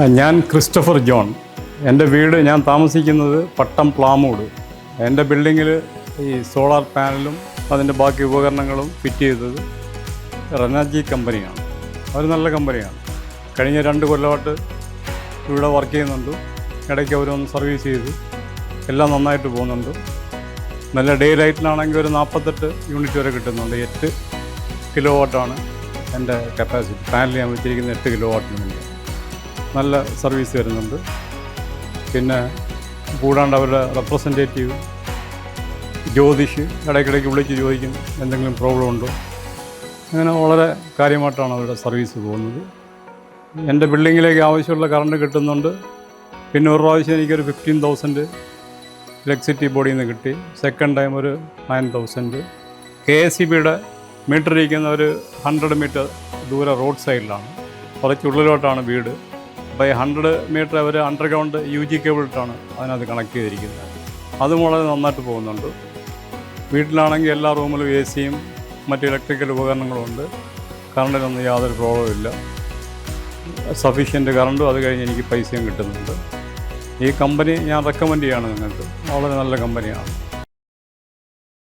ഞാൻ Christopher John. എൻ്റെ വീട് ഞാൻ താമസിക്കുന്നത് പട്ടം പ്ലാമൂട്. എൻ്റെ ബിൽഡിങ്ങിൽ ഈ സോളാർ പാനലും അതിൻ്റെ ബാക്കി ഉപകരണങ്ങളും ഫിറ്റ് ചെയ്തത് റെനർജി കമ്പനിയാണ്. അവർ നല്ല കമ്പനിയാണ്. കഴിഞ്ഞ 2 കൊല്ലമായിട്ട് ഇവിടെ വർക്ക് ചെയ്യുന്നുണ്ട്. ഇടയ്ക്ക് അവരൊന്ന് സർവീസ് ചെയ്തു. എല്ലാം നന്നായിട്ട് പോകുന്നുണ്ട്. നല്ല ഡേ ലൈറ്റിലാണെങ്കിൽ ഒരു 48 യൂണിറ്റ് വരെ കിട്ടുന്നുണ്ട്. 8 കിലോ വാട്ടാണ് എൻ്റെ കപ്പാസിറ്റി. പാനൽ ഞാൻ വെച്ചിരിക്കുന്നത് 8 കിലോ വാട്ടിന് വേണ്ടി. നല്ല സർവീസ് വരുന്നുണ്ട്. പിന്നെ കൂടാണ്ട് അവരുടെ റെപ്രസെൻറ്റേറ്റീവ് ജ്യോതിഷ് ഇടയ്ക്കിടയ്ക്ക് വിളിച്ച് ചോദിക്കും എന്തെങ്കിലും പ്രോബ്ലം ഉണ്ടോ. അങ്ങനെ വളരെ കാര്യമായിട്ടാണ് അവരുടെ സർവീസ് പോകുന്നത്. എൻ്റെ ബിൽഡിങ്ങിലേക്ക് ആവശ്യമുള്ള കറണ്ട് കിട്ടുന്നുണ്ട്. പിന്നെ ഒരു പ്രാവശ്യം എനിക്കൊരു 15,000 ഇലക്ട്രിസിറ്റി ബോർഡിൽ നിന്ന് കിട്ടി. സെക്കൻഡ് ടൈം ഒരു 9,000. KSEBയുടെ മീറ്റർ ഇരിക്കുന്ന ഒരു 100 മീറ്റർ ദൂരെ റോഡ് സൈഡിലാണ്. കുറച്ചുള്ളിലോട്ടാണ് വീട്. അപ്പോൾ ഈ 100 മീറ്റർ അവർ അണ്ടർഗ്രൗണ്ട് UG കേബിൾ ഇട്ടാണ് അതിനകത്ത് കണക്ട് ചെയ്തിരിക്കുന്നത്. അതും വളരെ നന്നായിട്ട് പോകുന്നുണ്ട്. വീട്ടിലാണെങ്കിൽ എല്ലാ റൂമിലും AC-യും മറ്റ് ഇലക്ട്രിക്കൽ ഉപകരണങ്ങളും ഉണ്ട്. കറണ്ടിനൊന്നും യാതൊരു പ്രോബ്ലവും ഇല്ല. സഫീഷ്യൻറ്റ് കറണ്ടും അത് കഴിഞ്ഞ് എനിക്ക് പൈസയും കിട്ടുന്നുണ്ട്. ഈ കമ്പനി ഞാൻ റെക്കമെൻഡ് ചെയ്യുകയാണ് നിങ്ങൾക്ക്. വളരെ നല്ല കമ്പനിയാണ്.